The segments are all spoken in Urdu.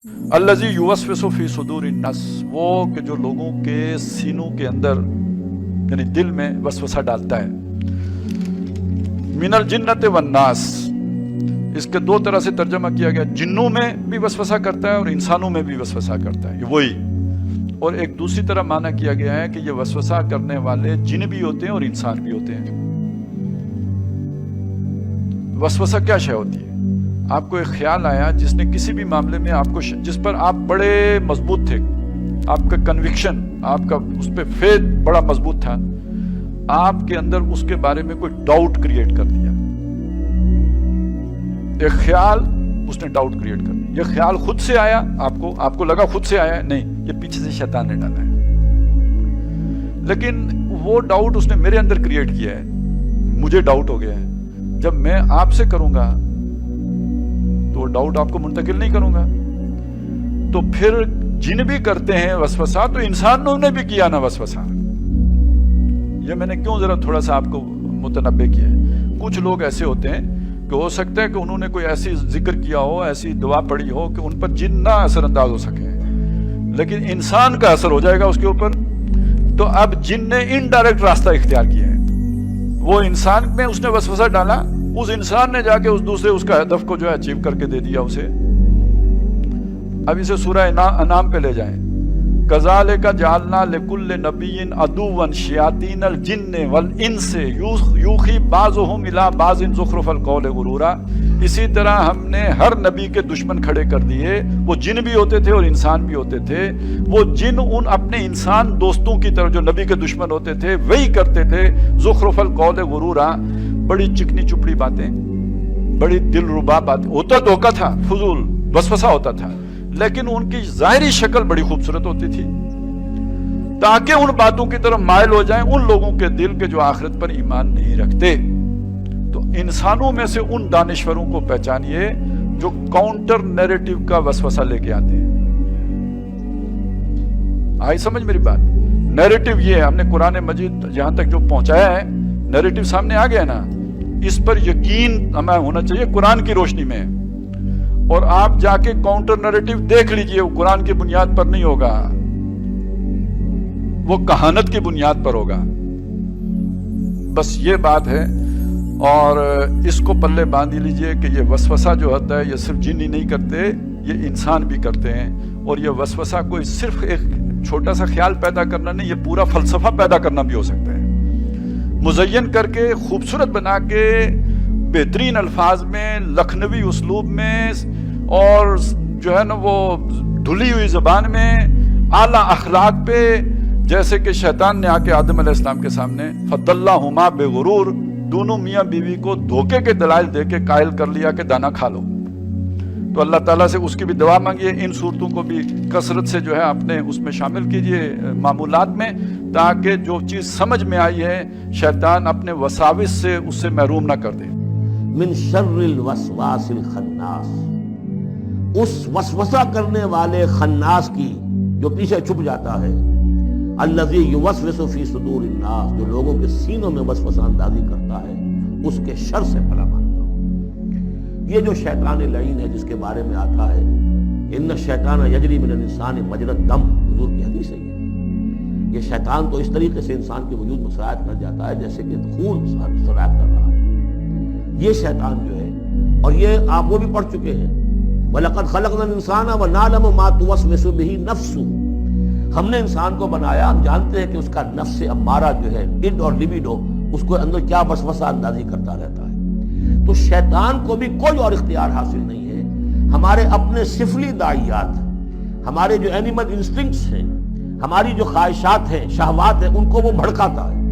الذی یوسوس فی صدور الناس، وہ کہ جو لوگوں کے سینوں کے اندر یعنی دل میں وسوسہ ڈالتا ہے. من الجنۃ والناس، اس کے دو طرح سے ترجمہ کیا گیا، جنوں میں بھی وسوسہ کرتا ہے اور انسانوں میں بھی وسوسہ کرتا ہے، یہ وہی. اور ایک دوسری طرح معنی کیا گیا ہے کہ یہ وسوسہ کرنے والے جن بھی ہوتے ہیں اور انسان بھی ہوتے ہیں. وسوسہ کیا شے ہوتی ہے؟ آپ کو ایک خیال آیا جس نے کسی بھی معاملے میں آپ کو جس پر آپ بڑے مضبوط تھے، آپ کا کنوکشن، آپ کا اس پہ فیتھ بڑا مضبوط تھا، آپ کے اندر اس کے بارے میں کوئی ڈاؤٹ کریٹ کر دیا. ایک خیال اس نے ڈاؤٹ کریٹ کر دیا. یہ خیال خود سے آیا، آپ کو لگا خود سے آیا ہے، نہیں، یہ پیچھے سے شیطان نے ڈالا ہے. لیکن وہ ڈاؤٹ اس نے میرے اندر کریٹ کیا ہے، مجھے ڈاؤٹ ہو گیا ہے. جب میں آپ سے کروں گا تو وہ ڈاؤٹ آپ کو منتقل نہیں کروں گا. تو پھر جن بھی کرتے ہیں وسوسہ تو انسانوں نے بھی کیا نا وسوسہ. یہ میں نے کیوں ذرا تھوڑا سا آپ کو متنبہ کیا ہے. کچھ لوگ ایسے ہوتے ہیں کہ ہو سکتا ہے کہ انہوں نے کوئی ایسی ذکر کیا ہو، ایسی دعا پڑھی ہو کہ ان پر جن نہ اثر انداز ہو سکے، لیکن انسان کا اثر ہو جائے گا اس کے اوپر. تو اب جن نے انڈائریکٹ راستہ اختیار کیا ہے، وہ انسان میں اس نے وسوسہ ڈالا، اس انسان نے جا کے اس دوسرے اس کا ہدف کو جو ہے اچیو کر کے دے دیا اسے. اب اسے سورہ انعام پہ لے جائیں. کذالک جعلنا لکل نبی عدوا شیاطین الجن والانس یوحی بعضهم الی بعض زخرف القول غرورا. اسی طرح ہم نے ہر نبی کے دشمن کھڑے کر دیے، وہ جن بھی ہوتے تھے اور انسان بھی ہوتے تھے. وہ جن ان اپنے انسان دوستوں کی طرف جو نبی کے دشمن ہوتے تھے وہی کرتے تھے زخرف القول غرورا، بڑی چکنی چپڑی باتیں، بڑی دل ربا باتیں. ہوتا دھوکہ تھا، فضول وسوسہ ہوتا تھا، لیکن ان کی ظاہری شکل بڑی خوبصورت ہوتی تھی تاکہ ان باتوں کی طرف مائل ہو جائیں ان لوگوں کے دل کے جو آخرت پر ایمان نہیں رکھتے. تو انسانوں میں سے ان دانشوروں کو پہچانیے جو کاؤنٹر نیریٹو کا وسوسہ لے کے آتے ہیں. آئی سمجھ میری بات؟ نیریٹو یہ ہے، ہم نے قرآن مجید جہاں تک جو پہنچایا ہے، نیریٹو سامنے آ گیا نا، اس پر یقین ہمیں ہونا چاہیے قرآن کی روشنی میں. اور آپ جا کے کاؤنٹر نیریٹو دیکھ لیجئے، وہ قرآن کی بنیاد پر نہیں ہوگا، وہ کہانت کی بنیاد پر ہوگا. بس یہ بات ہے. اور اس کو پلے باندھ لیجئے کہ یہ وسوسہ جو ہوتا ہے یہ صرف جن ہی نہیں کرتے، یہ انسان بھی کرتے ہیں. اور یہ وسوسہ کوئی صرف ایک چھوٹا سا خیال پیدا کرنا نہیں، یہ پورا فلسفہ پیدا کرنا بھی ہو سکتا ہے. مزین کر کے، خوبصورت بنا کے، بہترین الفاظ میں، لکھنوی اسلوب میں، اور جو ہے نا وہ دھلی ہوئی زبان میں، اعلیٰ اخلاق پہ، جیسے کہ شیطان نے آ کے آدم علیہ السلام کے سامنے فضلہما بغرور، دونوں میاں بیوی کو دھوکے کے دلائل دے کے قائل کر لیا کہ دانا کھا لو. تو اللہ تعالیٰ سے اس کی بھی دعا مانگیے، ان صورتوں کو بھی کثرت سے جو ہے اپنے اس میں شامل کیجئے معمولات میں، تاکہ جو چیز سمجھ میں آئی ہے شیطان اپنے وساوس سے اس سے محروم نہ کر دے. من شر الوسواس الخناس، اس وسوسہ کرنے والے خناس کی جو پیچھے چھپ جاتا ہے. الذی یوسوس فی صدور الناس، جو لوگوں کے سینوں میں وسوسہ اندازی کرتا ہے، اس کے شر سے پناہ مانگتا ہوں. یہ جو شیطان لعین ہے جس کے بارے میں آتا ہے ان الشیطان یجری من الانسان مجری الدم، حضور کی حدیث ہے. یہ شیطان تو اس طریقے سے انسان کے وجود میں سرایت کر جاتا ہے جیسے کہ خون سرایت کر رہا ہے. یہ شیطان جو ہے، اور یہ آپ وہ بھی پڑھ چکے ہیں، وَلَقَدْ خَلَقْنَا الْإِنسَانَ وَنَعْلَمُ مَا تُوَسْوِسُ بِهِ نَفْسُهُ، ہم نے انسان کو بنایا، ہم جانتے ہیں کہ اس کا نفس امارہ جو ہے، اڈ اور لیبیڈو، اس کو اندر کیا وسوسہ اندازی کرتا رہتا ہے. تو شیطان کو بھی کوئی اور اختیار حاصل نہیں ہے. ہمارے اپنے سفلی داعیات، ہمارے جو اینیمل انسٹنکٹس ہیں، ہماری جو خواہشات ہیں، شہوات ہیں، ان کو وہ بھڑکاتا ہے.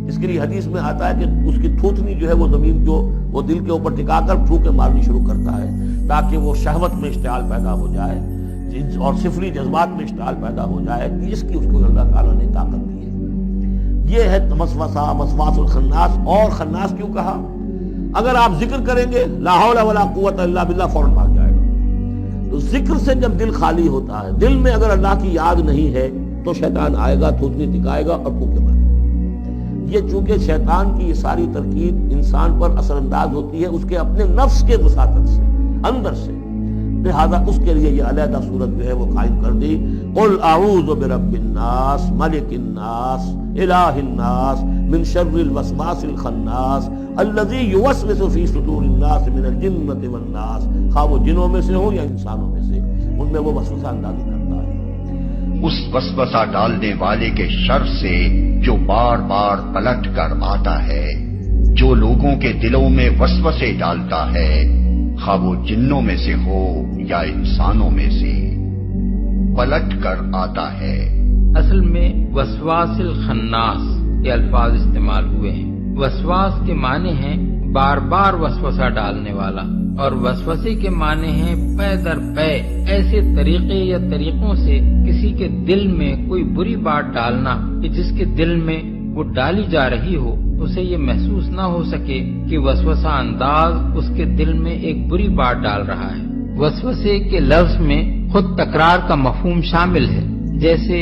اس کے لیے حدیث میں آتا ہے کہ اس کی تھوتنی جو ہے وہ زمین جو وہ دل کے اوپر ٹکا کر پھونکے مارنی شروع کرتا ہے تاکہ وہ شہوت میں اشتعال پیدا ہو جائے اور سفلی جذبات میں اشتعال پیدا ہو جائے، جس کی اس کو اللہ تعالیٰ نے طاقت دی ہے. یہ ہے وسوسہ، وسواس الخناس. اور خناس کیوں کہا؟ اگر آپ ذکر کریں گے لا حول ولا قوت الا باللہ، فوراً بھاگ جائے گا. تو ذکر سے جب دل خالی ہوتا ہے، دل میں اگر اللہ کی یاد نہیں ہے تو شیطان آئے گا، تھوتنی ٹکائے گا اور پھونکے مارے گا. یہ چونکہ شیطان کی یہ ساری ترکیب انسان پر اثر انداز ہوتی ہے اس کے اپنے نفس کے وساطت سے، اندر سے. لہذا اس کے لیے یہ علیحدہ صورت جو ہے وہ قائم کر دی، قل اعوذ برب الناس ملک الناس الہ الناس من شر الوسواس الخناس الذی یوسوس فی صدور الناس من الجنۃ والناس، خواہ وہ جنوں میں سے ہو یا انسانوں میں سے، ان میں وہ وسوسہ اندازی کرتا ہے۔ اس وسوسہ ڈالنے والے کے شر سے جو بار بار پلٹ کر آتا ہے، جو لوگوں کے دلوں میں وسوسے ڈالتا ہے، خواہ وہ جنوں میں سے ہو یا انسانوں میں سے، پلٹ کر آتا ہے۔ اصل میں وسواس الخناس یہ الفاظ استعمال ہوئے ہیں۔ وسواس کے معنی ہیں بار بار وسوسہ ڈالنے والا، اور وسوسے کے معنی ہیں پے در پے ایسے طریقے یا طریقوں سے کسی کے دل میں کوئی بری بات ڈالنا کہ جس کے دل میں وہ ڈالی جا رہی ہو اسے یہ محسوس نہ ہو سکے کہ وسوسہ انداز اس کے دل میں ایک بری بات ڈال رہا ہے۔ وسوسے کے لفظ میں خود تکرار کا مفہوم شامل ہے، جیسے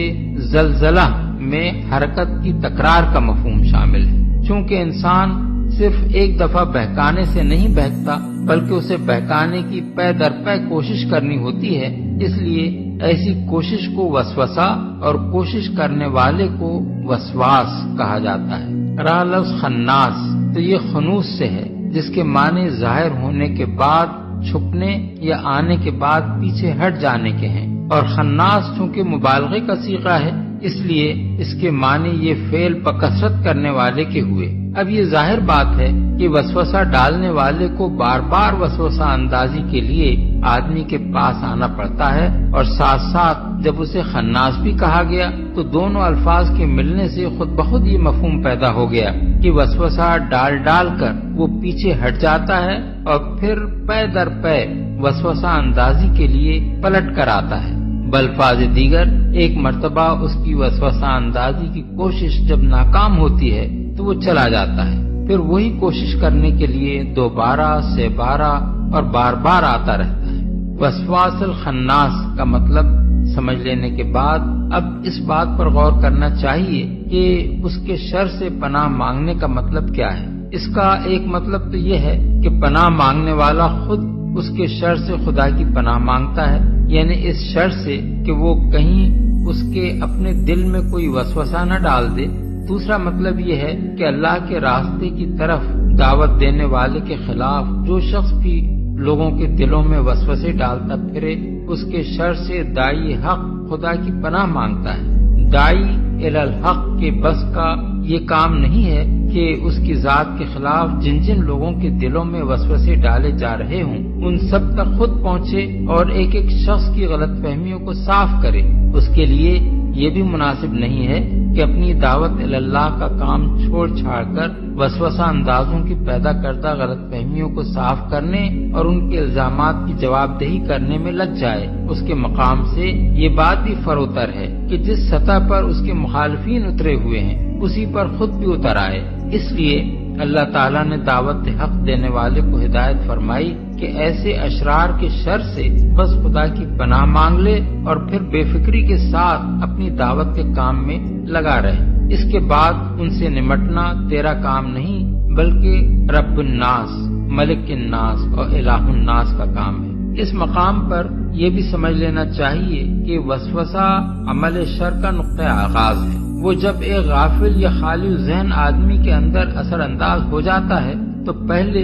زلزلہ میں حرکت کی تکرار کا مفہوم شامل ہے۔ چونکہ انسان صرف ایک دفعہ بہکانے سے نہیں بہکتا بلکہ اسے بہکانے کی پے در پے کوشش کرنی ہوتی ہے، اس لیے ایسی کوشش کو وسوسہ اور کوشش کرنے والے کو وسواس کہا جاتا ہے۔ رہا لفظ خناس تو یہ خنوس سے ہے، جس کے معنی ظاہر ہونے کے بعد چھپنے یا آنے کے بعد پیچھے ہٹ جانے کے ہیں، اور خناس چونکہ مبالغے کا صیغہ ہے اس لیے اس کے معنی یہ فعل بکثرت کرنے والے کے ہوئے۔ اب یہ ظاہر بات ہے کہ وسوسہ ڈالنے والے کو بار بار وسوسہ اندازی کے لیے آدمی کے پاس آنا پڑتا ہے، اور ساتھ ساتھ جب اسے خناس بھی کہا گیا تو دونوں الفاظ کے ملنے سے خود بخود یہ مفہوم پیدا ہو گیا کہ وسوسہ ڈال ڈال کر وہ پیچھے ہٹ جاتا ہے اور پھر پے در پے وسوسہ اندازی کے لیے پلٹ کر آتا ہے۔ بالفاظ دیگر ایک مرتبہ اس کی وسوسہ اندازی کی کوشش جب ناکام ہوتی ہے تو وہ چلا جاتا ہے، پھر وہی کوشش کرنے کے لیے دوبارہ سے بارہ اور بار بار آتا رہتا ہے۔ وسواس الخناس کا مطلب سمجھ لینے کے بعد اب اس بات پر غور کرنا چاہیے کہ اس کے شر سے پناہ مانگنے کا مطلب کیا ہے۔ اس کا ایک مطلب تو یہ ہے کہ پناہ مانگنے والا خود اس کے شر سے خدا کی پناہ مانگتا ہے، یعنی اس شر سے کہ وہ کہیں اس کے اپنے دل میں کوئی وسوسہ نہ ڈال دے۔ دوسرا مطلب یہ ہے کہ اللہ کے راستے کی طرف دعوت دینے والے کے خلاف جو شخص بھی لوگوں کے دلوں میں وسوسے ڈالتا پھرے اس کے شر سے داعی حق خدا کی پناہ مانگتا ہے۔ داعی الی الحق کے بس کا یہ کام نہیں ہے کہ اس کی ذات کے خلاف جن جن لوگوں کے دلوں میں وسوسے ڈالے جا رہے ہوں ان سب تک خود پہنچے اور ایک ایک شخص کی غلط فہمیوں کو صاف کرے۔ اس کے لیے یہ بھی مناسب نہیں ہے کہ اپنی دعوت اللہ کا کام چھوڑ چھاڑ کر وسوسہ اندازوں کی پیدا کردہ غلط فہمیوں کو صاف کرنے اور ان کے الزامات کی جواب دہی کرنے میں لگ جائے۔ اس کے مقام سے یہ بات بھی فروتر ہے کہ جس سطح پر اس کے مخالفین اترے ہوئے ہیں اسی پر خود بھی اتر آئے۔ اس لیے اللہ تعالیٰ نے دعوت حق دینے والے کو ہدایت فرمائی کہ ایسے اشرار کے شر سے بس خدا کی پناہ مانگ لے اور پھر بے فکری کے ساتھ اپنی دعوت کے کام میں لگا رہے۔ اس کے بعد ان سے نمٹنا تیرا کام نہیں بلکہ رب الناس، ملک الناس اور الہ الناس کا کام ہے۔ اس مقام پر یہ بھی سمجھ لینا چاہیے کہ وسوسہ عمل شر کا نقطہ آغاز ہے۔ وہ جب ایک غافل یا خالی ذہن آدمی کے اندر اثر انداز ہو جاتا ہے تو پہلے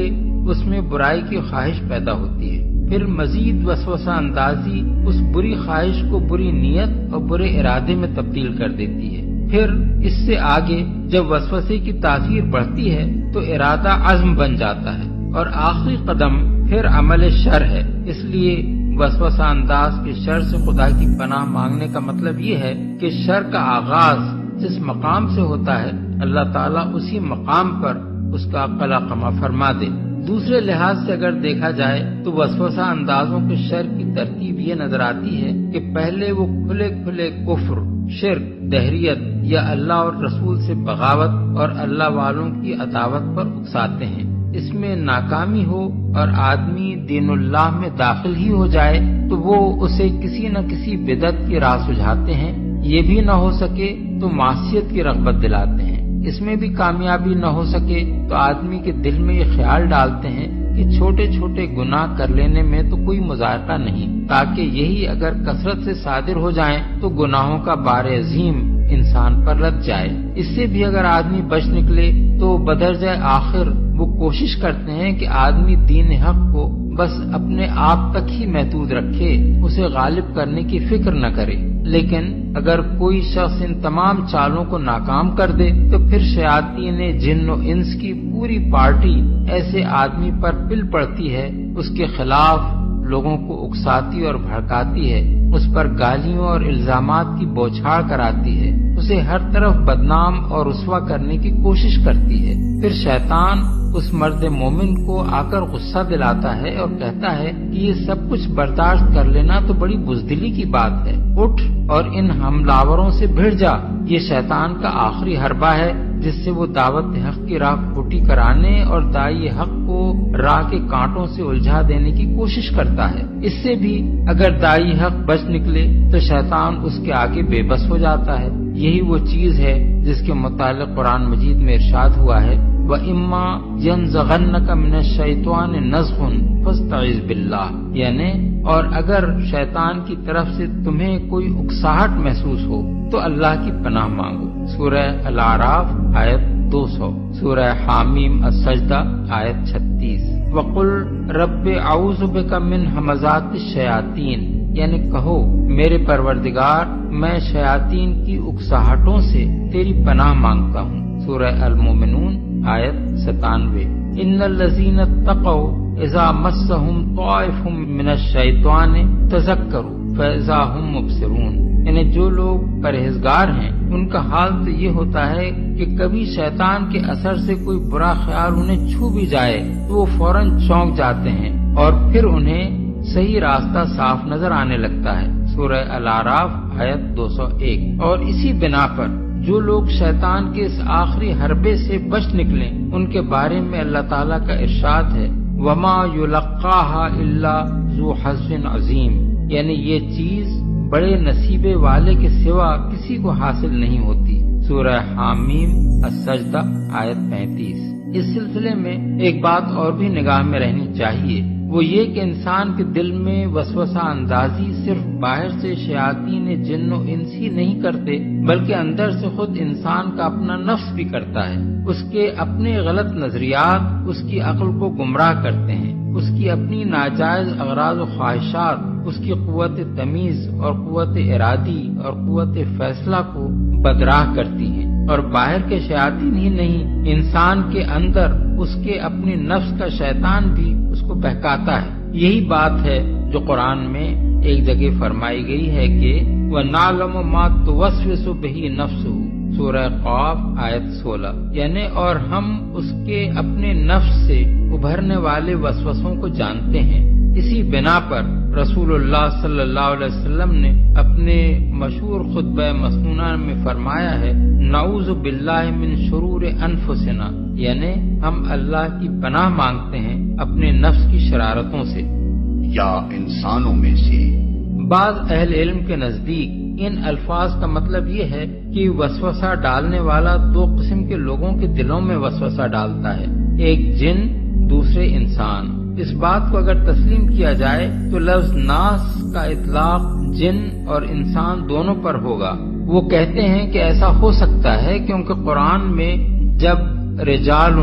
اس میں برائی کی خواہش پیدا ہوتی ہے، پھر مزید وسوسہ اندازی اس بری خواہش کو بری نیت اور برے ارادے میں تبدیل کر دیتی ہے۔ پھر اس سے آگے جب وسوسے کی تاثیر بڑھتی ہے تو ارادہ عزم بن جاتا ہے اور آخری قدم پھر عمل شر ہے۔ اس لیے وسوسہ انداز کے شر سے خدا کی پناہ مانگنے کا مطلب یہ ہے کہ شر کا آغاز جس مقام سے ہوتا ہے اللہ تعالیٰ اسی مقام پر اس کا قلع قمع فرما دے۔ دوسرے لحاظ سے اگر دیکھا جائے تو وسوسہ اندازوں کے شر کی ترتیب یہ نظر آتی ہے کہ پہلے وہ کھلے کھلے کفر، شرک، دہریت یا اللہ اور رسول سے بغاوت اور اللہ والوں کی عداوت پر اکساتے ہیں۔ اس میں ناکامی ہو اور آدمی دین اللہ میں داخل ہی ہو جائے تو وہ اسے کسی نہ کسی بدعت کی راہ سجھاتے ہیں، یہ بھی نہ ہو سکے تو معصیت کی رغبت دلاتے ہیں۔ اس میں بھی کامیابی نہ ہو سکے تو آدمی کے دل میں یہ خیال ڈالتے ہیں کہ چھوٹے چھوٹے گناہ کر لینے میں تو کوئی مذائقہ نہیں، تاکہ یہی اگر کثرت سے صادر ہو جائیں تو گناہوں کا بار عظیم انسان پر لد جائے۔ اس سے بھی اگر آدمی بچ نکلے تو بدرجہ آخر وہ کوشش کرتے ہیں کہ آدمی دین حق کو بس اپنے آپ تک ہی محدود رکھے، اسے غالب کرنے کی فکر نہ کرے۔ لیکن اگر کوئی شخص ان تمام چالوں کو ناکام کر دے تو پھر شیاطین جن و انس کی پوری پارٹی ایسے آدمی پر پل پڑتی ہے، اس کے خلاف لوگوں کو اکساتی اور بھڑکاتی ہے، اس پر گالیوں اور الزامات کی بوچھاڑ کراتی ہے، اسے ہر طرف بدنام اور رسوا کرنے کی کوشش کرتی ہے۔ پھر شیطان اس مرد مومن کو آ کر غصہ دلاتا ہے اور کہتا ہے کہ یہ سب کچھ برداشت کر لینا تو بڑی بزدلی کی بات ہے، اٹھ اور ان حملاوروں سے بھڑ جا۔ یہ شیطان کا آخری حربہ ہے جس سے وہ دعوت حق کی راہ کھوٹی کرانے اور داعی حق کو راہ کے کانٹوں سے الجھا دینے کی کوشش کرتا ہے۔ اس سے بھی اگر داعی حق بچ نکلے تو شیطان اس کے آگے بے بس ہو جاتا ہے۔ یہی وہ چیز ہے جس کے متعلق قرآن مجید میں ارشاد ہوا ہے وَإِمَّا يَنزَغَنَّكَ مِنَ الشَّيْطَانِ نَزْغٌ فَاسْتَعِذْ بِاللَّهِ، یعنی اور اگر شیطان کی طرف سے تمہیں کوئی اکساہٹ محسوس ہو تو اللہ کی پناہ مانگو۔ سورہ الاعراف آیت 200، سورہ حامیم السجدہ آیت 36۔ وَقُلْ رَبِّ أَعُوذُ بِكَ مِنْ ہَمَزَاتِ الشَّيَاطِينِ، یعنی کہو میرے پروردگار میں شیاطین کی اکساہٹوں سے تیری پناہ مانگتا ہوں۔ سورہ المومنون آیت 97۔ ان الذین اتقوا اذا مسهم طائف من الشیطان تذکروا فاذا هم مبصرون، یعنی جو لوگ پرہیزگار ہیں ان کا حال تو یہ ہوتا ہے کہ کبھی شیطان کے اثر سے کوئی برا خیال انہیں چھو بھی جائے تو وہ فوراً چونک جاتے ہیں اور پھر انہیں صحیح راستہ صاف نظر آنے لگتا ہے۔ سورہ الاعراف آیت 201۔ اور اسی بنا پر جو لوگ شیطان کے اس آخری حربے سے بچ نکلیں ان کے بارے میں اللہ تعالیٰ کا ارشاد ہے وما يلقاها الا ذو حظ عظیم، یعنی یہ چیز بڑے نصیبے والے کے سوا کسی کو حاصل نہیں ہوتی۔ سورہ حامیم السجدہ آیت 35۔ اس سلسلے میں ایک بات اور بھی نگاہ میں رہنی چاہیے، وہ یہ کہ انسان کے دل میں وسوسہ اندازی صرف باہر سے شیاطین جن و انس ہی نہیں کرتے بلکہ اندر سے خود انسان کا اپنا نفس بھی کرتا ہے۔ اس کے اپنے غلط نظریات اس کی عقل کو گمراہ کرتے ہیں، اس کی اپنی ناجائز اغراض و خواہشات اس کی قوت تمیز اور قوت ارادی اور قوت فیصلہ کو بدراہ کرتی ہیں، اور باہر کے شیاطین ہی نہیں، انسان کے اندر اس کے اپنی نفس کا شیطان بھی اس کو بہکاتا ہے۔ یہی بات ہے جو قرآن میں ایک جگہ فرمائی گئی ہے کہ وَنَعْلَمُ مَا تُوَسْوِسُ بِهِ نَفْسُهُ، سورہ قاف آیت 16، یعنی اور ہم اس کے اپنے نفس سے ابھرنے والے وسوسوں کو جانتے ہیں۔ اسی بنا پر رسول اللہ صلی اللہ علیہ وسلم نے اپنے مشہور خطبہ مسنونہ میں فرمایا ہے نعوذ باللہ من شرور انفسنا، یعنی ہم اللہ کی پناہ مانگتے ہیں اپنے نفس کی شرارتوں سے یا انسانوں میں سے۔ بعض اہل علم کے نزدیک ان الفاظ کا مطلب یہ ہے کہ وسوسہ ڈالنے والا دو قسم کے لوگوں کے دلوں میں وسوسہ ڈالتا ہے، ایک جن، دوسرے انسان۔ اس بات کو اگر تسلیم کیا جائے تو لفظ ناس کا اطلاق جن اور انسان دونوں پر ہوگا۔ وہ کہتے ہیں کہ ایسا ہو سکتا ہے کیونکہ قرآن میں جب رجال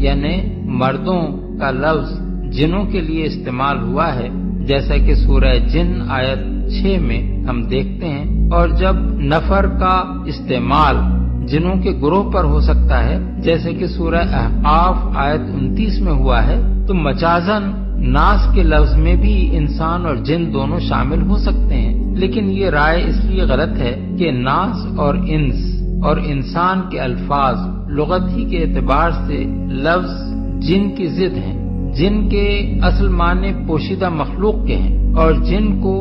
یعنی مردوں کا لفظ جنوں کے لیے استعمال ہوا ہے جیسا کہ سورہ جن آیت 6 میں ہم دیکھتے ہیں، اور جب نفر کا استعمال جنوں کے گروہ پر ہو سکتا ہے جیسے کہ سورہ احقاف آیت 29 میں ہوا ہے، تو مجازن ناس کے لفظ میں بھی انسان اور جن دونوں شامل ہو سکتے ہیں۔ لیکن یہ رائے اس لیے غلط ہے کہ ناس اور انس اور انسان کے الفاظ لغت ہی کے اعتبار سے لفظ جن کی ضد ہیں۔ جن کے اصل معنی پوشیدہ مخلوق کے ہیں، اور جن کو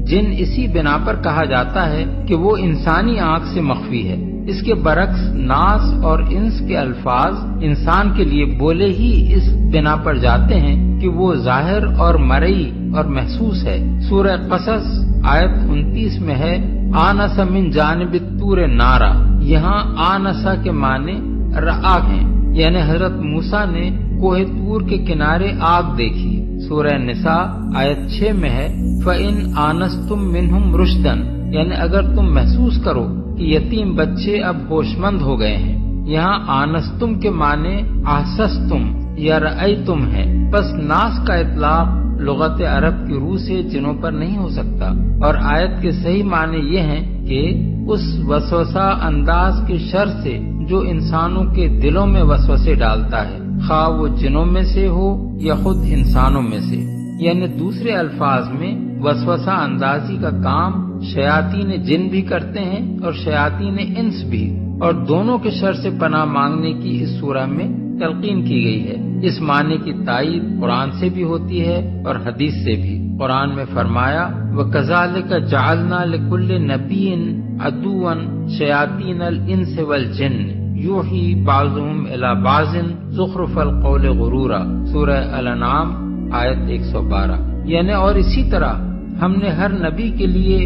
جن اسی بنا پر کہا جاتا ہے کہ وہ انسانی آنکھ سے مخفی ہے۔ اس کے برعکس ناس اور انس کے الفاظ انسان کے لیے بولے ہی اس بنا پر جاتے ہیں کہ وہ ظاہر اور مرئی اور محسوس ہے۔ سورہ قصص آیت 29 میں ہے آنس من جانب الطور نارا، یہاں آنسا کے معنی رآ ہیں، یعنی حضرت موسیٰ نے کوہ طور کے کنارے آگ دیکھی۔ سورہ نساء آیت 6 میں ہے فَإِنْ آنَسْتُمْ مِنْهُمْ رُشْدًا، یعنی اگر تم محسوس کرو کہ یتیم بچے اب ہوش مند ہو گئے ہیں۔ یہاں آنستم کے معنی احسستم یا رأیتم ہے، پس ناس کا اطلاق لغت عرب کی روح سے جنوں پر نہیں ہو سکتا، اور آیت کے صحیح معنی یہ ہیں کہ اس وسوسہ انداز کے شر سے جو انسانوں کے دلوں میں وسوسے ڈالتا ہے، خواہ وہ جنوں میں سے ہو یا خود انسانوں میں سے۔ یعنی دوسرے الفاظ میں وسوسہ اندازی کا کام شیاطین جن بھی کرتے ہیں اور شیاطین انس بھی، اور دونوں کے شر سے پناہ مانگنے کی اس سورہ میں تلقین کی گئی ہے۔ اس معنی کی تائید قرآن سے بھی ہوتی ہے اور حدیث سے بھی۔ قرآن میں فرمایا وَكَذَلِكَ جَعَلْنَا لِكُلِّ نَبِيٍّ عَدُوًّا شَيَاطِينَ الْإِنسِ وَالْجِنِّ يُوحِي بَعْضُهُمْ إِلَى بَعْضٍ زُخْرُفَ الْقَوْلِ غُرُورًا، سورہ الانعام آیت 112۔ یعنی اور اسی طرح ہم نے ہر نبی کے لیے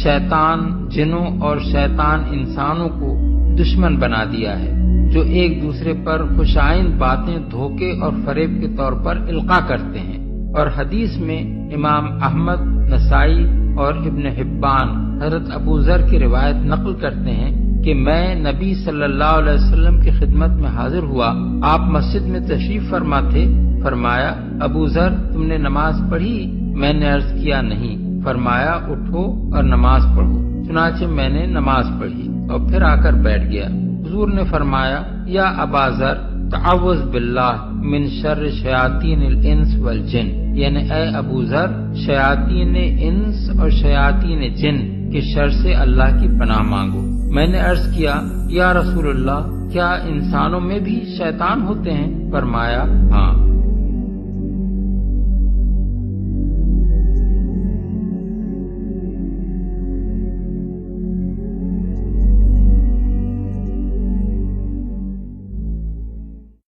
شیطان جنوں اور شیطان انسانوں کو دشمن بنا دیا ہے، جو ایک دوسرے پر خوشائن باتیں دھوکے اور فریب کے طور پر القاء کرتے ہیں۔ اور حدیث میں امام احمد، نسائی اور ابن حبان حضرت ابو ذر کی روایت نقل کرتے ہیں کہ میں نبی صلی اللہ علیہ وسلم کی خدمت میں حاضر ہوا، آپ مسجد میں تشریف فرما تھے۔ فرمایا ابو ذر تم نے نماز پڑھی؟ میں نے عرض کیا نہیں۔ فرمایا اٹھو اور نماز پڑھو۔ چنانچہ میں نے نماز پڑھی اور پھر آ کر بیٹھ گیا۔ حضور نے فرمایا یا ابا ذر تعوذ باللہ من شر شیاطین الانس والجن، یعنی اے ابو ذر شیاطین انس اور شیاطین جن کے شر سے اللہ کی پناہ مانگو۔ میں نے عرض کیا یا رسول اللہ کیا انسانوں میں بھی شیطان ہوتے ہیں؟ فرمایا ہاں۔